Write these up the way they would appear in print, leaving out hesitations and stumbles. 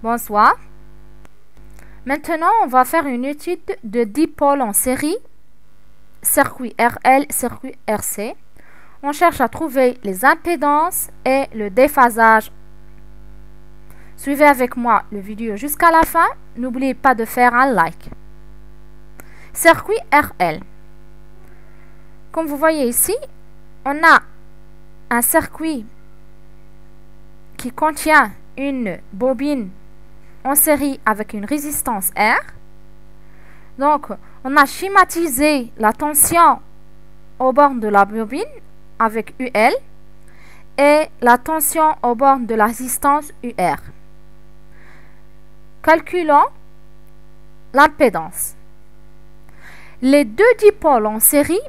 Bonsoir. Maintenant, on va faire une étude de dipôles en série, circuit RL, circuit RC. On cherche à trouver les impédances et le déphasage. Suivez avec moi le vidéo jusqu'à la fin. N'oubliez pas de faire un like. Circuit RL. Comme vous voyez ici, on a un circuit qui contient une bobine en série avec une résistance R. Donc, on a schématisé la tension aux bornes de la bobine avec UL et la tension aux bornes de la résistance UR. Calculons l'impédance. Les deux dipôles en série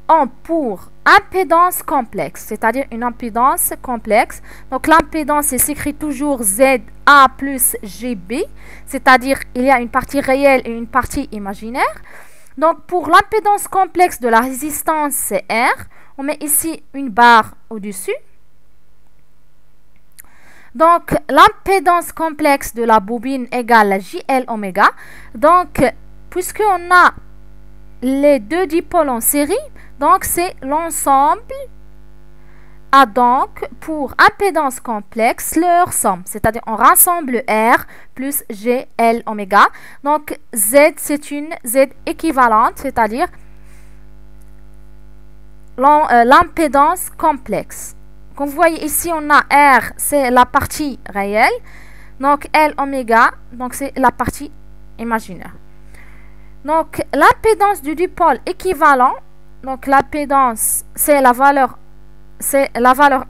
ont pour impédance complexe, c'est-à-dire une impédance complexe. Donc l'impédance s'écrit toujours ZA plus GB, c'est-à-dire il y a une partie réelle et une partie imaginaire. Donc pour l'impédance complexe de la résistance R, on met ici une barre au-dessus. Donc l'impédance complexe de la bobine égale JL oméga. Donc puisqu'on a les deux dipôles en série, donc c'est l'ensemble a donc pour impédance complexe leur somme, c'est-à-dire on rassemble R plus GL oméga. Donc Z c'est une Z équivalente, c'est-à-dire l'impédance complexe. Comme vous voyez ici, on a R, c'est la partie réelle, donc L oméga, donc c'est la partie imaginaire. Donc l'impédance du dipôle équivalent, donc l'impédance c'est la valeur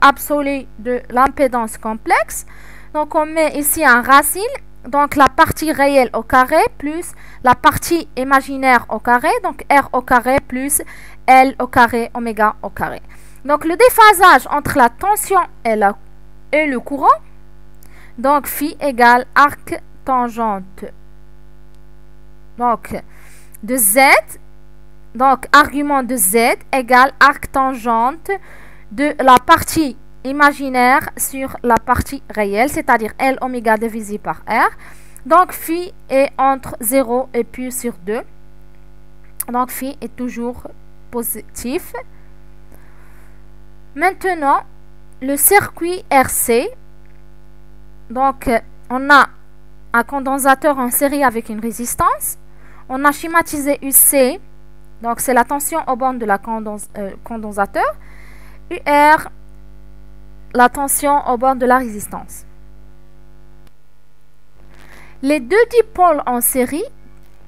absolue de l'impédance complexe. Donc on met ici un racine, donc la partie réelle au carré plus la partie imaginaire au carré, donc R au carré plus L au carré oméga au carré. Donc le déphasage entre la tension et le courant, donc phi égale arc tangente donc de Z, donc argument de Z égale arc tangente de la partie imaginaire sur la partie réelle, c'est-à-dire L oméga divisé par R. Donc phi est entre 0 et pi sur 2. Donc phi est toujours positif. Maintenant, le circuit RC. Donc on a un condensateur en série avec une résistance. On a schématisé UC, donc c'est la tension aux bornes de la condensateur. UR, la tension aux bornes de la résistance. Les deux dipôles en série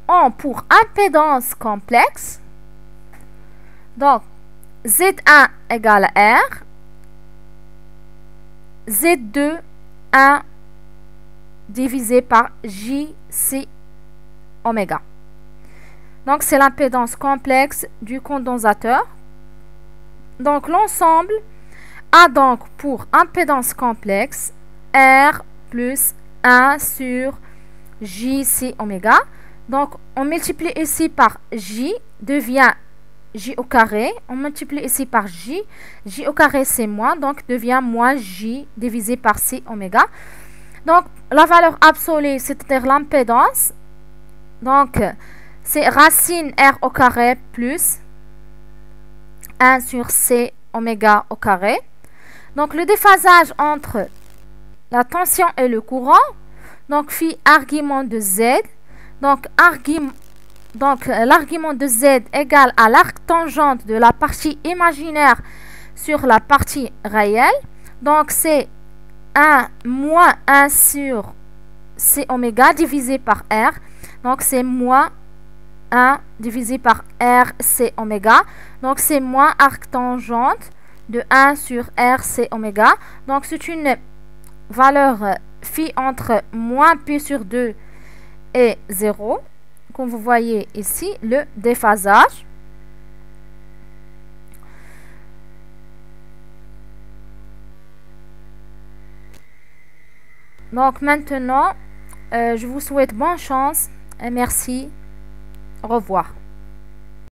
ont pour impédance complexe, donc Z1 égale R, Z2 1 divisé par JC oméga. Donc c'est l'impédance complexe du condensateur. Donc l'ensemble a donc pour impédance complexe R plus 1 sur JC oméga. Donc on multiplie ici par J, devient J au carré. On multiplie ici par J. J au carré c'est moins, donc devient moins J divisé par C oméga. Donc la valeur absolue, c'est-à-dire l'impédance. Donc c'est racine R au carré plus 1 sur C oméga au carré. Donc le déphasage entre la tension et le courant, donc phi argument de Z, donc l'argument de Z égale à l'arc tangente de la partie imaginaire sur la partie réelle. Donc c'est 1 moins 1 sur C oméga divisé par R. Donc c'est moins 1 divisé par RC oméga. Donc c'est moins arc tangente de 1 sur RC oméga. Donc c'est une valeur phi entre moins pi sur 2 et 0. Comme vous voyez ici, le déphasage. Donc maintenant, je vous souhaite bonne chance et merci. Au revoir.